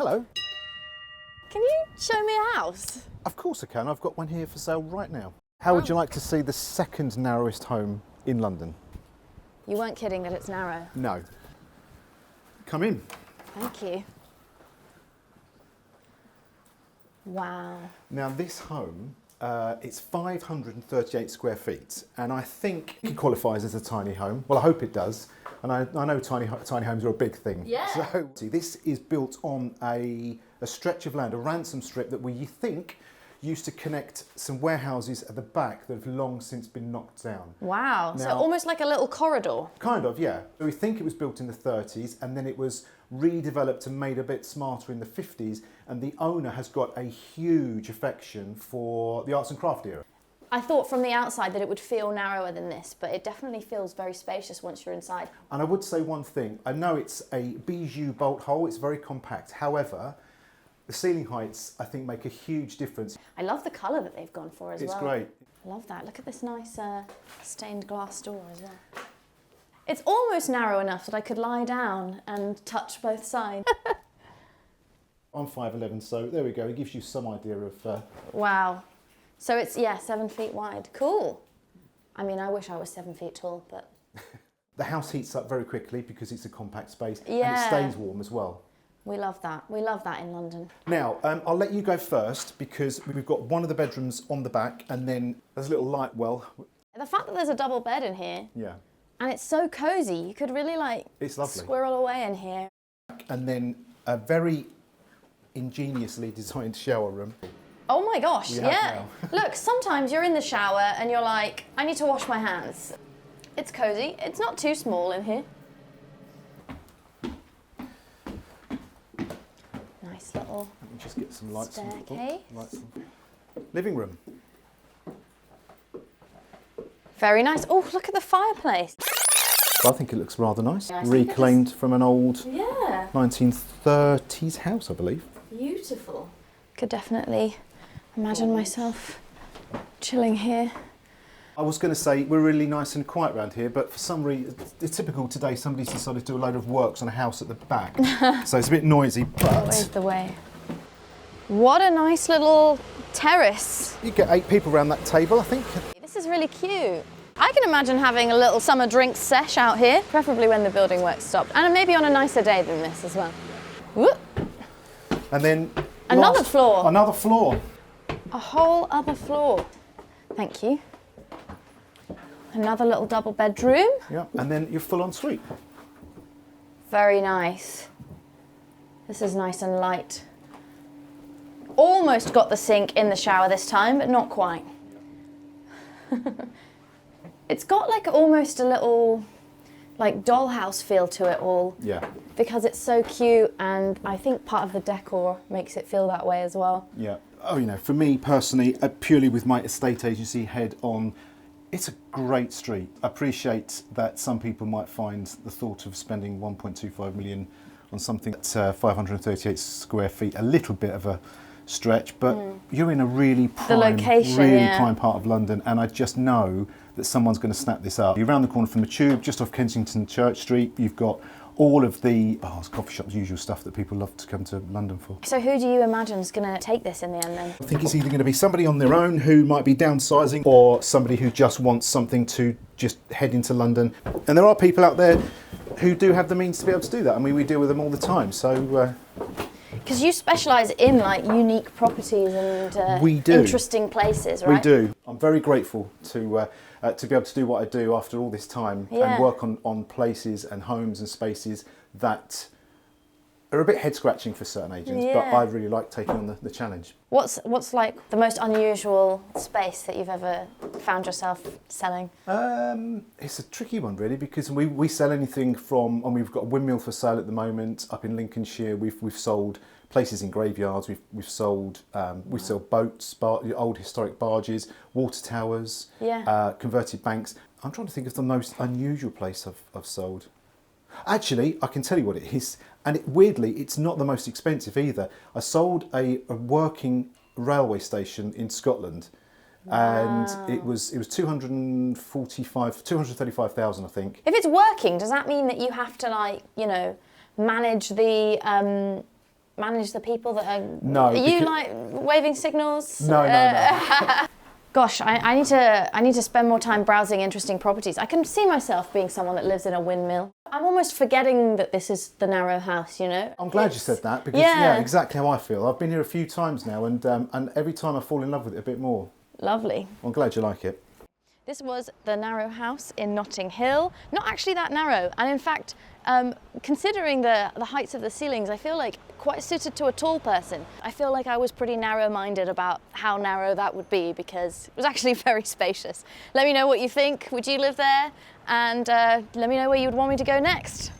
Hello. Can you show me a house? Of course I can. I've got one here for sale right now. How would you like to see the second narrowest home in London? You weren't kidding that it's narrow. No. Come in. Thank you. Wow. Now this home, it's 538 square feet, and I think it qualifies as a tiny home. Well, I hope it does. And I know tiny homes are a big thing. Yeah. So see, this is built on a stretch of land, a ransom strip that we think used to connect some warehouses at the back that have long since been knocked down. Wow. Now, so almost like a little corridor. Kind of, yeah. We think it was built in the 30s and then it was redeveloped and made a bit smarter in the 50s, and the owner has got a huge affection for the arts and craft era. I thought from the outside that it would feel narrower than this, but it definitely feels very spacious once you're inside. And I would say one thing, I know it's a bijou bolt hole, it's very compact. However, the ceiling heights, I think, make a huge difference. I love the colour that they've gone for as well. It's great. I love that. Look at this nice stained glass door as well. It's almost narrow enough that I could lie down and touch both sides. I'm 5'11", so there we go. It gives you some idea of... Wow. So it's, yeah, 7 feet wide. Cool. I mean, I wish I was 7 feet tall, but... The house heats up very quickly because it's a compact space, yeah. and it stays warm as well. We love that. We love that in London. Now, I'll let you go first because we've got one of the bedrooms on the back and then there's a little light well. The fact that there's a double bed in here, Yeah. and it's so cosy, you could really like It's lovely. squirrel away in here. And then a very ingeniously designed shower room. Oh my gosh, We have yeah. Look, sometimes you're in the shower and you're like, I need to wash my hands. It's cozy. It's not too small in here. Nice little Let me just get some lights on. staircase. Lights on. Living room. Very nice. Oh, look at the fireplace. I think it looks rather nice. Yeah, I think Reclaimed from an old Yeah, 1930s house, I believe. beautiful. Could definitely imagine myself chilling here. I was going to say we're really nice and quiet around here, but for some reason, it's typical today, somebody's decided to do a load of works on a house at the back. So it's a bit noisy, Always but the way. What a nice little terrace. you get 8 people around that table, I think. This is really cute. I can imagine having a little summer drinks sesh out here, preferably when the building work stopped, and maybe on a nicer day than this as well. Whoop. And then Another floor. Another floor. A whole other floor. Thank you. Another little double bedroom. Yeah, and then you're full en suite. Very nice. This is nice and light. Almost got the sink in the shower this time, but not quite. It's got like almost a little like dollhouse feel to it all. Yeah. Because it's so cute, and I think part of the decor makes it feel that way as well. Yeah. Oh, you know, for me personally, purely with my estate agency head on, it's a great street. I appreciate that some people might find the thought of spending 1.25 million on something at 538 square feet a little bit of a stretch, but you're in a really prime, prime part of London, and I just know that someone's going to snap this up. You're around the corner from the Tube, just off Kensington Church Street. You've got all of the bars, coffee shops, usual stuff that people love to come to London for. So who do you imagine is going to take this in the end then? I think it's either going to be somebody on their own who might be downsizing, or somebody who just wants something to just head into London. And there are people out there who do have the means to be able to do that. I mean, we deal with them all the time, so... Because you specialise in like unique properties and we do. interesting places, right? We do. I'm very grateful to be able to do what I do after all this time and work on places and homes and spaces that are a bit head scratching for certain agents, but I really like taking on the challenge. What's like the most unusual space that you've ever found yourself selling? It's a tricky one really, because we sell anything from, and we've got a windmill for sale at the moment up in Lincolnshire. We've sold places in graveyards. We've sold we sell boats, old historic barges, water towers, converted banks. I'm trying to think of the most unusual place I've sold. Actually, I can tell you what it is, and weirdly, it's not the most expensive either. I sold a working railway station in Scotland, and it was 235,000, I think. If it's working, does that mean that you have to, like, you know, manage the manage the people that are... No. Are you like waving signals? No. Gosh, I need to spend more time browsing interesting properties. I can see myself being someone that lives in a windmill. I'm almost forgetting that this is the Narrow House, you know? I'm glad you said that, because yeah, exactly how I feel. I've been here a few times now, and every time I fall in love with it a bit more. Lovely. I'm glad you like it. This was the Narrow House in Notting Hill. Not actually that narrow, and in fact, considering the heights of the ceilings, I feel like quite suited to a tall person. I feel like I was pretty narrow-minded about how narrow that would be, because it was actually very spacious. Let me know what you think. Would you live there? And let me know where you would want me to go next.